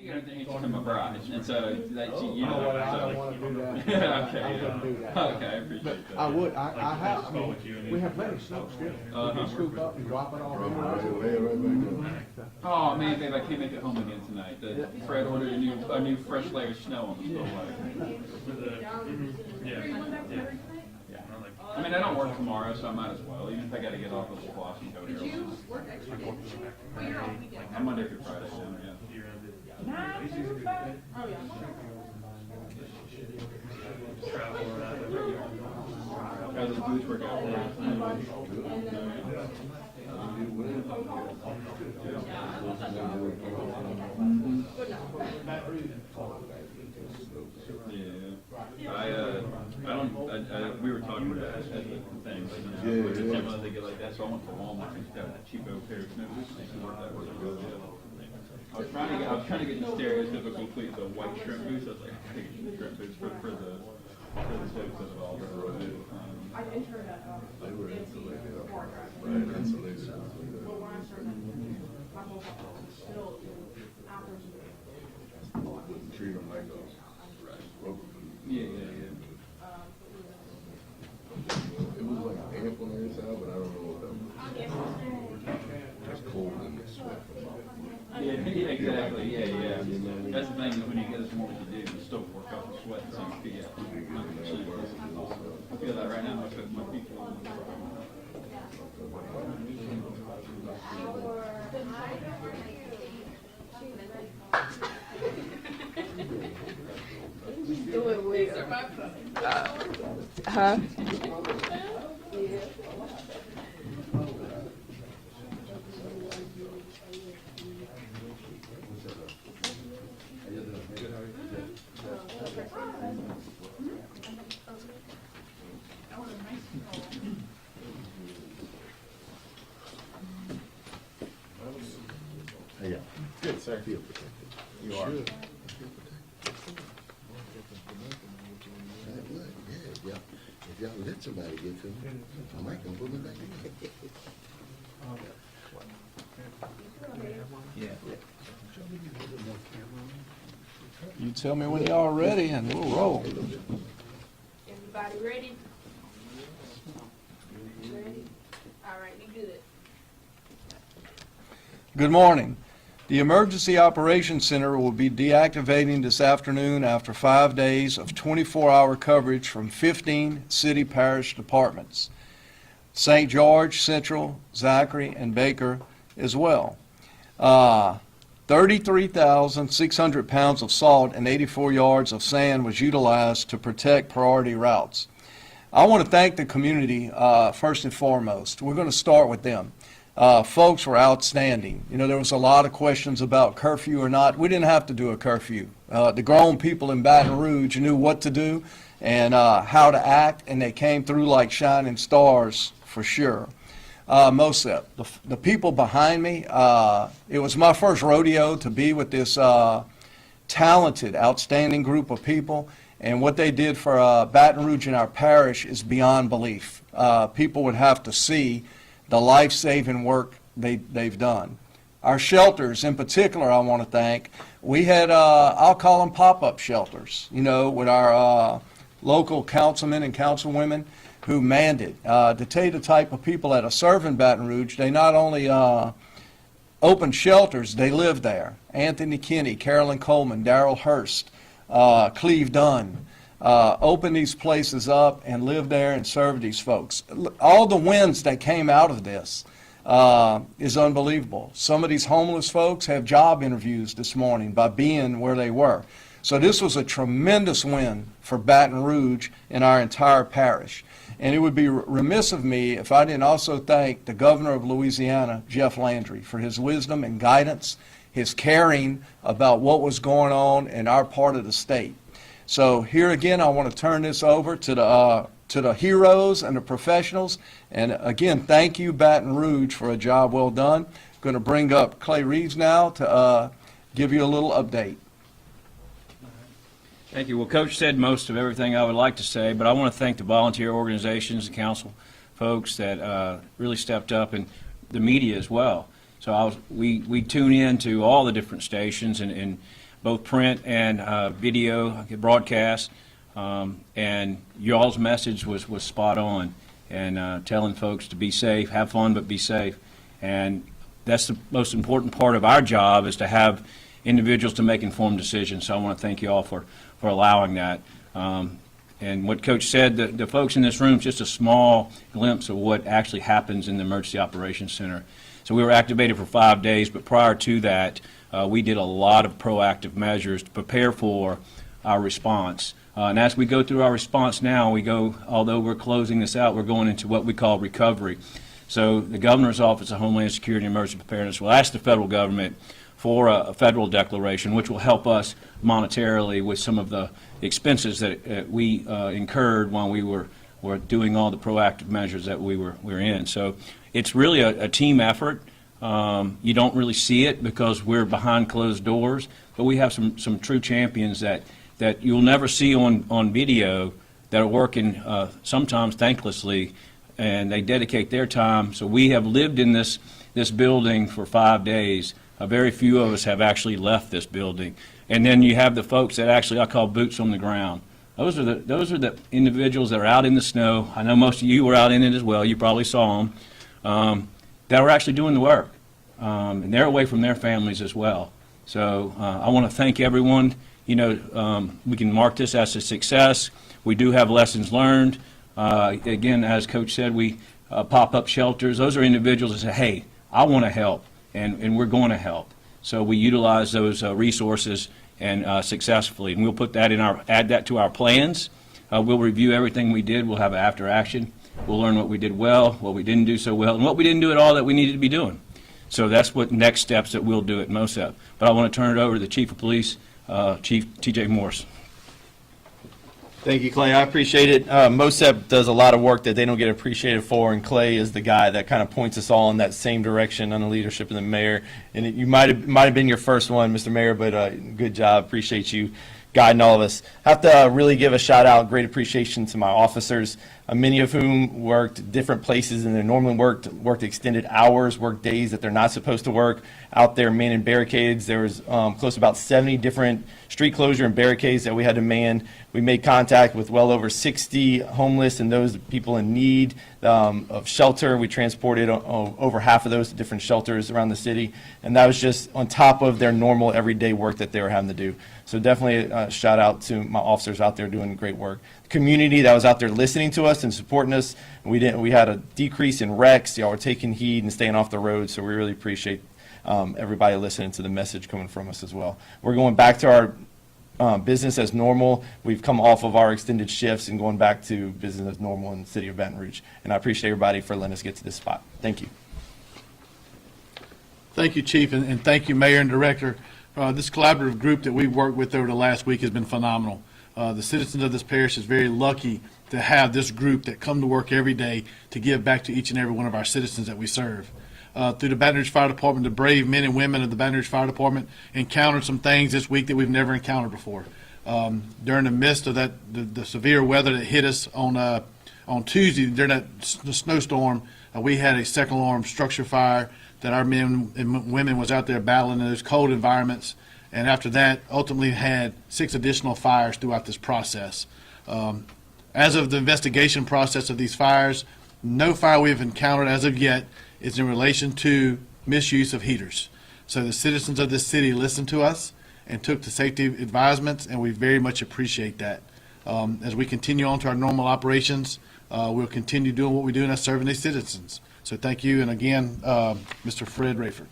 You got to answer to my bride, and so that you know. Well, I don't want to do that. Okay, I wouldn't do that. Okay, I appreciate that. I would, I have, I mean, we have plenty of snow still. We can scoop up and drop it off. Oh man, babe, I can't make it home again tonight. Fred ordered a new fresh layer of snow on the spillway. Yeah. I mean, I don't work tomorrow, so I might as well. Even if I got to get off of the squash and go here. I'm Monday through Friday, yeah. 9 to 5? Oh, yeah. How's this boots work out for you? We were talking about that at the thing, but you know, they get like that, so I went to Walmart and got a cheapo pair of snow boots, and they can work that really good. I was trying to get the stereotypical please the white shrimp boots. I was like, I think the shrimp boots for the folks of all the road. I entered at They were insulated. right, insulated. but when I started, my whole house was still apples. Treat them like a rubber boot. Yeah. It was like ample on the inside, but I don't know what that was. It's cold in the sweat. Yeah, exactly. Yeah. That's the thing, when you get as more as you do, you still work off the sweat and some feet out. I feel that right now, because my feet feel Doing well. Huh? Yeah. Good, sir. Feel protected. You are. Yeah, if y'all let somebody get to me, I might come put me back in. Yeah. You tell me when y'all are ready and we'll roll. Everybody ready? Ready? All right, you good. Good morning. The Emergency Operations Center will be deactivating this afternoon after 5 days of 24-hour coverage from 15 city parish departments. St. George, Central, Zachary, and Baker as well. 33,600 pounds of salt and 84 yards of sand was utilized to protect priority routes. I want to thank the community first and foremost. We're going to start with them. Folks were outstanding. You know, there was a lot of questions about curfew or not. We didn't have to do a curfew. The grown people in Baton Rouge knew what to do and how to act, and they came through like shining stars for sure. Most of it. The people behind me, it was my first rodeo to be with this talented, outstanding group of people, and what they did for Baton Rouge and our parish is beyond belief. People would have to see the life-saving work they've done. Our shelters in particular I want to thank. We had, I'll call them pop-up shelters, you know, with our local councilmen and councilwomen who manned it. To tell you the type of people that are serving Baton Rouge, they not only opened shelters, they lived there. Anthony Kinney, Carolyn Coleman, Darrell Hurst, Cleve Dunn, open these places up and live there and serve these folks. All the wins that came out of this is unbelievable. Some of these homeless folks have job interviews this morning by being where they were. So this was a tremendous win for Baton Rouge and our entire parish. And it would be remiss of me if I didn't also thank the governor of Louisiana, Jeff Landry, for his wisdom and guidance, his caring about what was going on in our part of the state. So here again, I want to turn this over to the heroes and the professionals. And again, thank you, Baton Rouge, for a job well done. Going to bring up Clay Reeves now to give you a little update. Thank you. Well, Coach said most of everything I would like to say, but I want to thank the volunteer organizations, the council folks that really stepped up, and the media as well. So we tune in to all the different stations, and both print and video broadcast, and y'all's message was spot on, and telling folks to be safe, have fun, but be safe. And that's the most important part of our job, is to have individuals to make informed decisions. So I want to thank you all for allowing that. And what Coach said, the folks in this room, just a small glimpse of what actually happens in the Emergency Operations Center. So we were activated for 5 days, but prior to that, we did a lot of proactive measures to prepare for our response. And as we go through our response now, although we're closing this out, we're going into what we call recovery. So the Governor's Office of Homeland Security and Emergency Preparedness will ask the federal government for a federal declaration, which will help us monetarily with some of the expenses that we incurred while we were doing all the proactive measures that we were in. So it's really a team effort. You don't really see it because we're behind closed doors, but we have some true champions that you'll never see on video that are working sometimes thanklessly, and they dedicate their time. So we have lived in this building for 5 days. Very few of us have actually left this building. And then you have the folks that actually I call boots on the ground. Those are the individuals that are out in the snow. I know most of you were out in it as well. You probably saw them. That were actually doing the work. And they're away from their families as well. So I want to thank everyone. We can mark this as a success. We do have lessons learned. Again, as Coach said, we pop up shelters. Those are individuals that say, hey, I want to help. And we're going to help. So we utilize those resources and successfully. And we'll put that add that to our plans. We'll review everything we did. We'll have after action. We'll learn what we did well, what we didn't do so well, and what we didn't do at all that we needed to be doing. So that's what next steps that we'll do at MOSEP. But I want to turn it over to the Chief of Police, Chief T.J. Morris. Thank you, Clay. I appreciate it. MOSEP does a lot of work that they don't get appreciated for, and Clay is the guy that kind of points us all in that same direction under the leadership of the mayor. And you might have been your first one, Mr. Mayor, but good job. Appreciate you guiding all of us. I have to really give a shout out, great appreciation to my officers, many of whom worked different places and they normally worked extended hours, worked days that they're not supposed to work out there manning barricades. There was close to about 70 different street closure and barricades that we had to man. We made contact with well over 60 homeless and those people in need of shelter. We transported over half of those to different shelters around the city, and that was just on top of their normal everyday work that they were having to do. So definitely a shout out to my officers out there doing great work. The community that was out there listening to us and supporting us. We had a decrease in wrecks. Y'all were taking heed and staying off the road, so we really appreciate everybody listening to the message coming from us as well. We're going back to our business as normal. We've come off of our extended shifts and going back to business as normal in the city of Baton Rouge. And I appreciate everybody for letting us get to this spot. Thank you. Thank you, Chief, and thank you, Mayor and Director. This collaborative group that we've worked with over the last week has been phenomenal. The citizens of this parish is very lucky to have this group that come to work every day to give back to each and every one of our citizens that we serve. Through the Baton Rouge Fire Department, the brave men and women of the Baton Rouge Fire Department encountered some things this week that we've never encountered before. During the midst of the severe weather that hit us on Tuesday, during the snowstorm, we had a second alarm structure fire that our men and women was out there battling in those cold environments. And after that, ultimately had 6 additional fires throughout this process. As of the investigation process of these fires, no fire we have encountered as of yet is in relation to misuse of heaters. So the citizens of this city listened to us and took the safety advisements, and we very much appreciate that. As we continue on to our normal operations, we'll continue doing what we're doing as serving these citizens. So thank you, and again, Mr. Fred Rayford.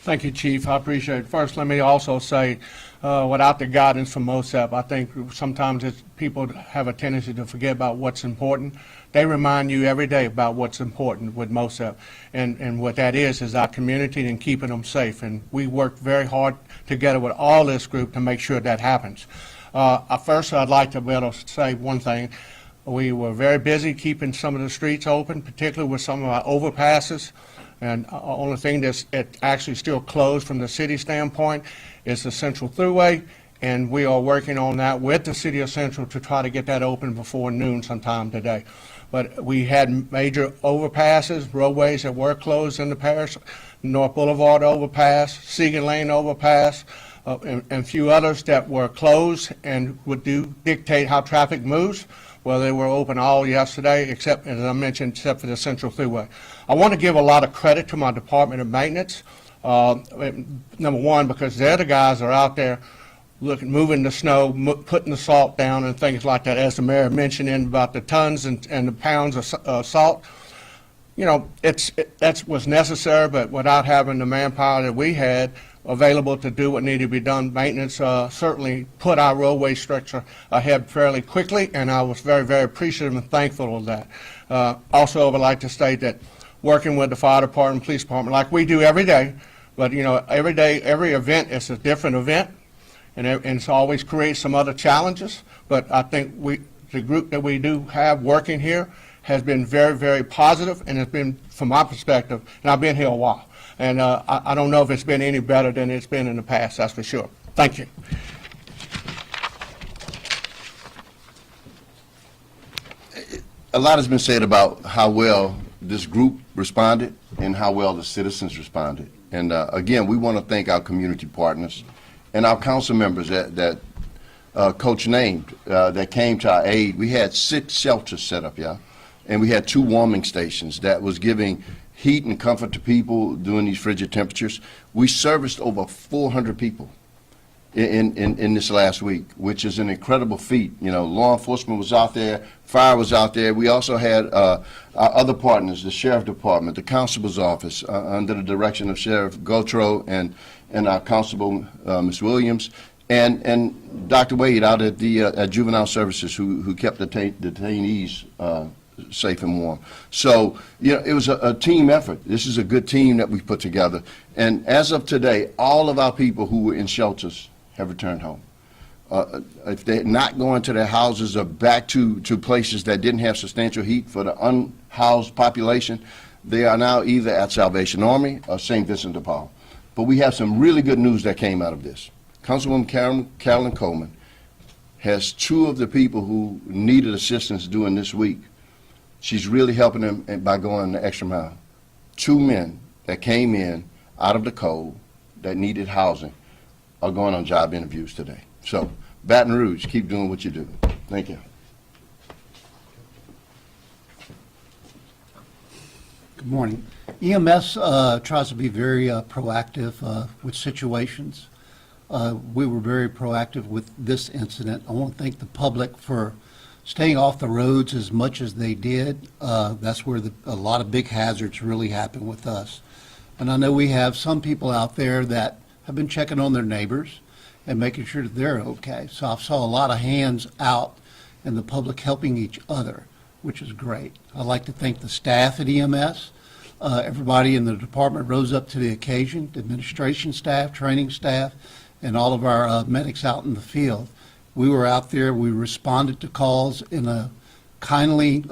Thank you, Chief. I appreciate it. First, let me also say, without the guidance from MOSEP, I think sometimes people have a tendency to forget about what's important. They remind you every day about what's important with MOSEP, and what that is our community and keeping them safe. And we work very hard together with all this group to make sure that happens. First, I'd like to be able to say one thing. We were very busy keeping some of the streets open, particularly with some of our overpasses. And the only thing that's actually still closed from the city standpoint is the Central Thruway and we are working on that with the City of Central to try to get that open before noon sometime today. But we had major overpasses, roadways that were closed in the parish, North Boulevard overpass, Seagan Lane overpass, and a few others that were closed and would dictate how traffic moves. Well, they were open all yesterday, except, as I mentioned, except for the Central Thruway. I want to give a lot of credit to my Department of Maintenance. Number one, because they're the guys that are out there moving the snow, putting the salt down and things like that, as the mayor mentioned about the tons and the pounds of salt. You know, that was necessary, but without having the manpower that we had available to do what needed to be done, maintenance certainly put our roadway structure ahead fairly quickly, and I was very, very appreciative and thankful of that. Also, I would like to state that working with the fire department, police department, like we do every day, but you know, every day, every event is a different event, and it's always creates some other challenges. But I think the group that we do have working here has been very, very positive, and it's been, from my perspective, and I've been here a while, and I don't know if it's been any better than it's been in the past, that's for sure. Thank you. A lot has been said about how well this group responded and how well the citizens responded. And again, we want to thank our community partners and our council members that Coach named that came to our aid. We had 6 shelters set up, yeah, and we had 2 warming stations that was giving heat and comfort to people during these frigid temperatures. We serviced over 400 people in this last week, which is an incredible feat. You know, law enforcement was out there, fire was out there. We also had our other partners, the sheriff department, the constable's office, under the direction of Sheriff Gautreaux and our constable, Ms. Williams, and Dr. Wade out at the at Juvenile Services, who kept the detainees safe and warm. So, you know, it was a team effort. This is a good team that we put together. And as of today, all of our people who were in shelters have returned home. If they're not going to their houses or back to places that didn't have substantial heat for the unhoused population, they are now either at Salvation Army or St. Vincent de Paul. But we have some really good news that came out of this. Councilwoman Carolyn Coleman has 2 of the people who needed assistance during this week. She's really helping them by going the extra mile. 2 men that came in out of the cold that needed housing are going on job interviews today. So, Baton Rouge, keep doing what you do. Thank you. Good morning. EMS tries to be very proactive with situations. We were very proactive with this incident. I want to thank the public for staying off the roads as much as they did. That's where a lot of big hazards really happen with us. And I know we have some people out there that have been checking on their neighbors and making sure that they're okay. So I saw a lot of hands out and the public helping each other, which is great. I'd like to thank the staff at EMS. Everybody in the department rose up to the occasion, the administration staff, training staff, and all of our medics out in the field. We were out there, we responded to calls in a kindly,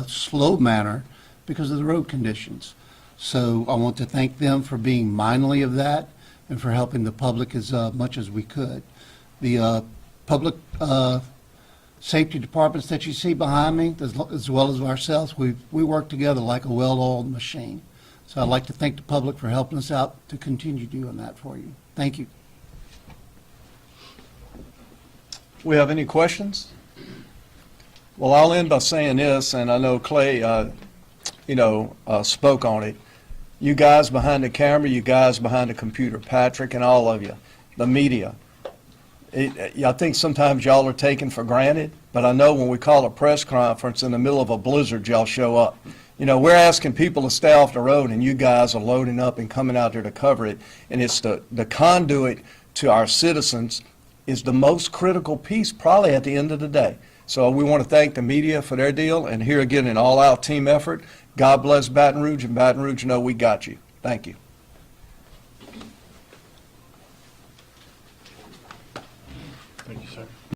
slow manner because of the road conditions. So I want to thank them for being mindful of that and for helping the public as much as we could. The public safety departments that you see behind me, as well as ourselves, we work together like a well-oiled machine. So I'd like to thank the public for helping us out to continue doing that for you. Thank you. We have any questions? Well, I'll end by saying this, and I know Clay, spoke on it. You guys behind the camera, you guys behind the computer, Patrick and all of you, the media. I think sometimes y'all are taken for granted, but I know when we call a press conference in the middle of a blizzard, y'all show up. You know, we're asking people to stay off the road, and you guys are loading up and coming out there to cover it. And it's the conduit to our citizens is the most critical piece probably at the end of the day. So we want to thank the media for their deal, and here again, an all-out team effort. God bless Baton Rouge, and Baton Rouge know we got you. Thank you. Thank you, sir.